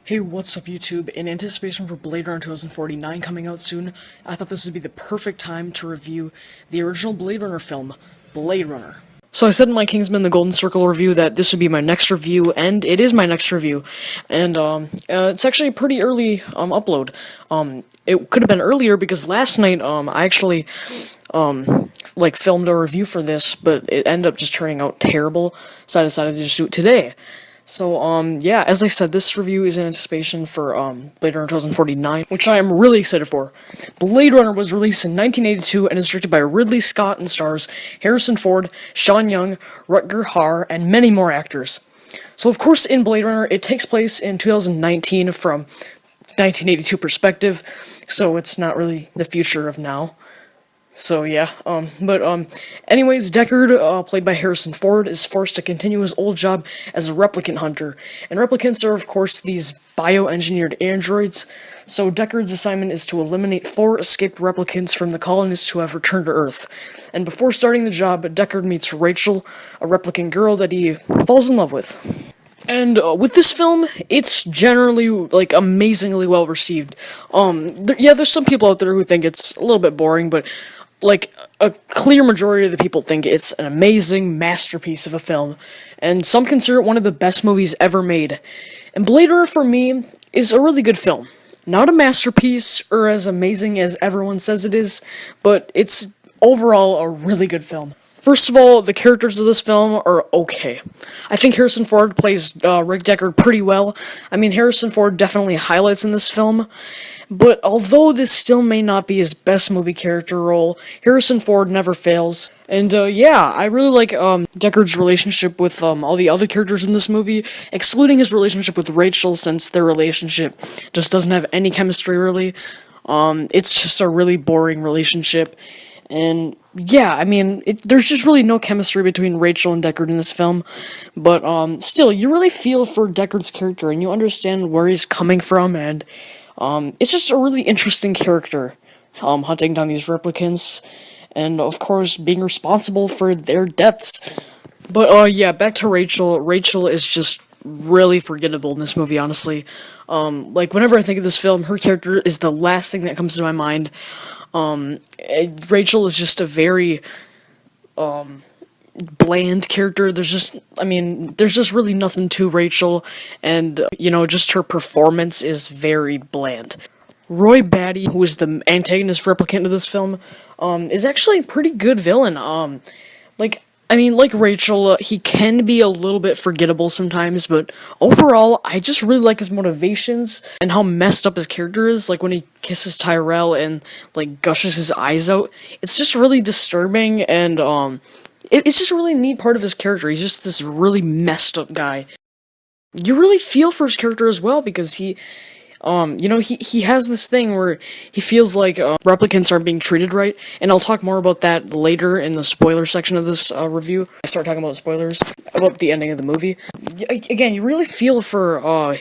Hey, what's up YouTube? In anticipation for Blade Runner 2049 coming out soon, I thought this would be the perfect time to review the original Blade Runner film, Blade Runner. So I said in my Kingsman The Golden Circle review that this would be my next review, and it is my next review. And it's actually a pretty early upload. It could have been earlier because last night I actually filmed a review for this, but it ended up just turning out terrible, so I decided to just do it today. So, yeah, as I said, this review is in anticipation for, Blade Runner 2049, which I am really excited for. Blade Runner was released in 1982 and is directed by Ridley Scott and stars Harrison Ford, Sean Young, Rutger Hauer, and many more actors. So, of course, in Blade Runner, it takes place in 2019 from 1982 perspective, so it's not really the future of now. So yeah, anyways, Deckard, played by Harrison Ford, is forced to continue his old job as a replicant hunter, and replicants are, of course, these bioengineered androids, so Deckard's assignment is to eliminate 4 escaped replicants from the colonists who have returned to Earth, and before starting the job, Deckard meets Rachel, a replicant girl that he falls in love with. And with this film, it's generally, like, amazingly well received. There's some people out there who think it's a little bit boring, but like, a clear majority of the people think it's an amazing masterpiece of a film, and some consider it one of the best movies ever made. And Blade Runner, for me, is a really good film. Not a masterpiece, or as amazing as everyone says it is, but it's overall a really good film. First of all, the characters of this film are okay. I think Harrison Ford plays Rick Deckard pretty well. I mean, Harrison Ford definitely highlights in this film, but although this still may not be his best movie character role, Harrison Ford never fails. And yeah, I really like Deckard's relationship with all the other characters in this movie, excluding his relationship with Rachel, since their relationship just doesn't have any chemistry, really. It's just a really boring relationship. And yeah, I mean, there's just really no chemistry between Rachel and Deckard in this film, but still, you really feel for Deckard's character, and you understand where he's coming from, and it's just a really interesting character, hunting down these replicants, and of course, being responsible for their deaths. But yeah, back to Rachel. Rachel is just really forgettable in this movie, honestly. Whenever I think of this film, her character is the last thing that comes to my mind. Rachel is just a very, bland character. There's just really nothing to Rachel, and, just her performance is very bland. Roy Batty, who is the antagonist replicant of this film, is actually a pretty good villain. Like Rachel, he can be a little bit forgettable sometimes, but overall, I just really like his motivations and how messed up his character is. Like when he kisses Tyrell and like gushes his eyes out, it's just really disturbing, and it's just a really neat part of his character. He's just this really messed up guy. You really feel for his character as well, because he has this thing where he feels like replicants aren't being treated right, and I'll talk more about that later in the spoiler section of this review. I start talking about spoilers, about the ending of the movie. Again, you really feel for,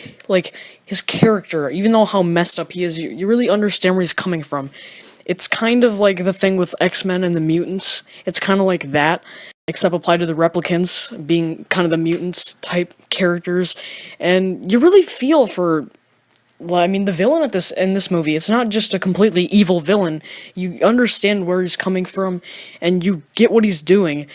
his character, even though how messed up he is, you really understand where he's coming from. It's kind of like the thing with X-Men and the mutants. It's kind of like that, except applied to the replicants, being kind of the mutants type characters, and you really feel for, well, I mean, the villain in this movie, it's not just a completely evil villain. You understand where he's coming from, and you get what he's doing.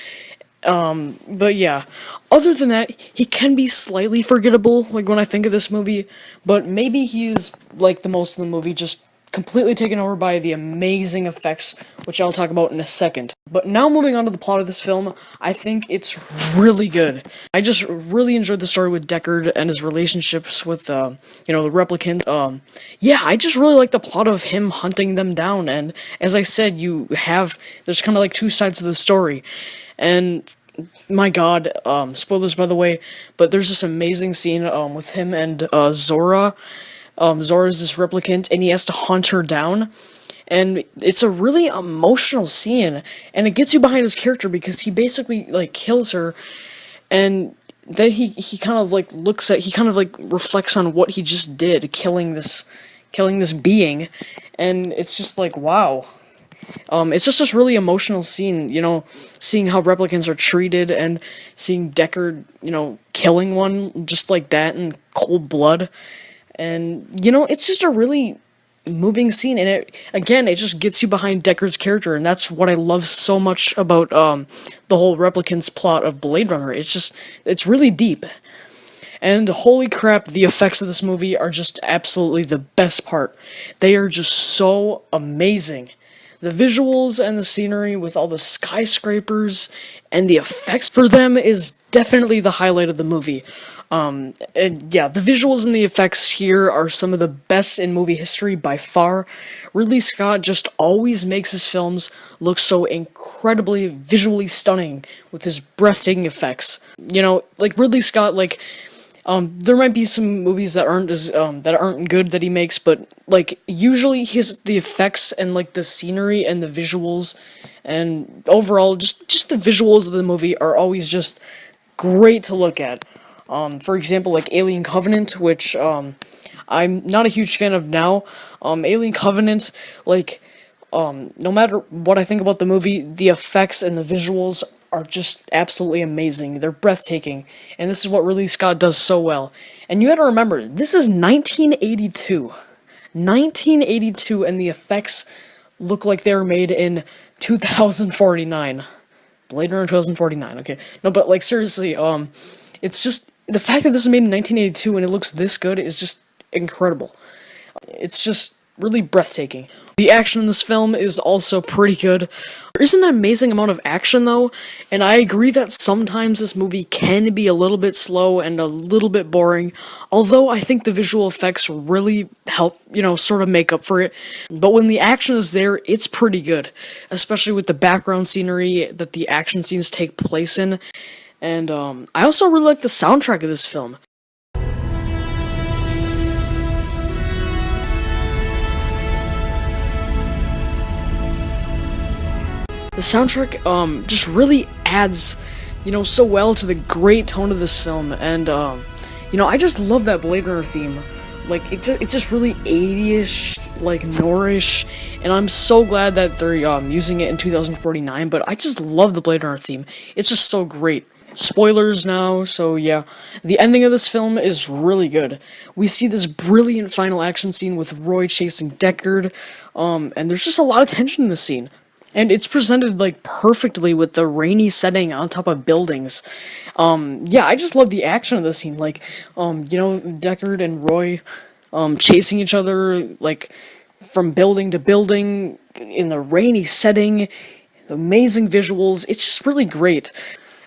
But yeah, other than that, he can be slightly forgettable, like, when I think of this movie, but maybe he is, like the most in the movie, just completely taken over by the amazing effects, which I'll talk about in a second. But now moving on to the plot of this film, I think it's really good. I just really enjoyed the story with Deckard and his relationships with, the replicants. Yeah, I just really like the plot of him hunting them down, and as I said, there's kind of like 2 sides of the story, and my god, spoilers by the way, but there's this amazing scene, with him and, Zora. Zora's this replicant, and he has to hunt her down, and it's a really emotional scene, and it gets you behind his character, because he basically, like, kills her, and then he kind of, like, reflects on what he just did, killing this being, and it's just like, wow. It's just this really emotional scene, seeing how replicants are treated, and seeing Deckard, killing one just like that in cold blood. And, it's just a really moving scene, and it just gets you behind Deckard's character, and that's what I love so much about the whole replicants plot of Blade Runner. It's really deep. And holy crap, the effects of this movie are just absolutely the best part. They are just so amazing. The visuals and the scenery with all the skyscrapers and the effects for them is definitely the highlight of the movie. And yeah, the visuals and the effects here are some of the best in movie history by far. Ridley Scott just always makes his films look so incredibly visually stunning with his breathtaking effects. Like Ridley Scott, there might be some movies that aren't good that he makes, but like usually the effects and like the scenery and the visuals and overall just the visuals of the movie are always just great to look at. For example, like Alien Covenant, which I'm not a huge fan of now. Alien Covenant, no matter what I think about the movie, the effects and the visuals are just absolutely amazing. They're breathtaking, and this is what Ridley Scott does so well. And you gotta remember, this is 1982. 1982, and the effects look like they were made in 2049. Blade Runner 2049, okay. No, but like seriously, it's just, the fact that this was made in 1982 and it looks this good is just incredible. It's just really breathtaking. The action in this film is also pretty good. There isn't an amazing amount of action though, and I agree that sometimes this movie can be a little bit slow and a little bit boring, although I think the visual effects really help, sort of make up for it. But when the action is there, it's pretty good, especially with the background scenery that the action scenes take place in. And I also really like the soundtrack of this film. The soundtrack just really adds, so well to the great tone of this film, and I just love that Blade Runner theme. Like it's just really 80ish, like noirish, and I'm so glad that they're using it in 2049. But I just love the Blade Runner theme. It's just so great. Spoilers now, so yeah. The ending of this film is really good. We see this brilliant final action scene with Roy chasing Deckard, and there's just a lot of tension in the scene. And it's presented, perfectly with the rainy setting on top of buildings. Yeah, I just love the action of the scene. Deckard and Roy, chasing each other, from building to building, in the rainy setting, amazing visuals, it's just really great.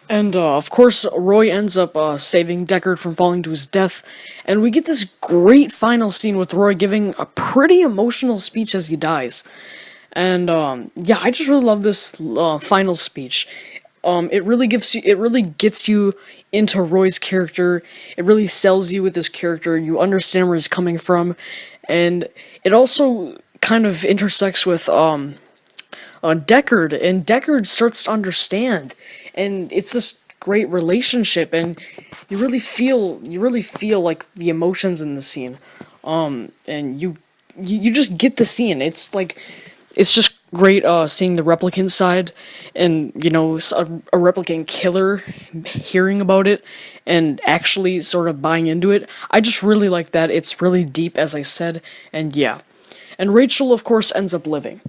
And, of course, Roy ends up, saving Deckard from falling to his death, and we get this great final scene with Roy giving a pretty emotional speech as he dies. And, yeah, I just really love this, final speech. It really gets you into Roy's character, it really sells you with his character, you understand where he's coming from, and it also kind of intersects with, Deckard, and Deckard starts to understand, and it's this great relationship, and you really feel like the emotions in the scene, and you just get the scene. It's just great seeing the replicant side, and a replicant killer, hearing about it and actually sort of buying into it. I just really like that. It's really deep, as I said, and yeah. And Rachel, of course, ends up living.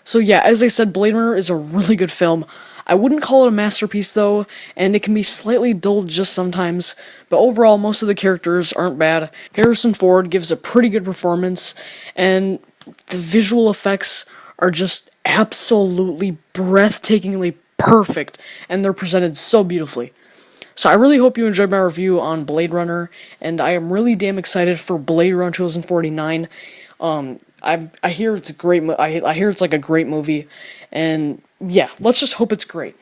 So yeah, as I said, Blade Runner is a really good film. I wouldn't call it a masterpiece though, and it can be slightly dull just sometimes, but overall most of the characters aren't bad. Harrison Ford gives a pretty good performance, and the visual effects are just absolutely breathtakingly perfect, and they're presented so beautifully. So I really hope you enjoyed my review on Blade Runner, and I am really damn excited for Blade Runner 2049. I hear it's a great I hear it's like a great movie, and yeah, let's just hope it's great.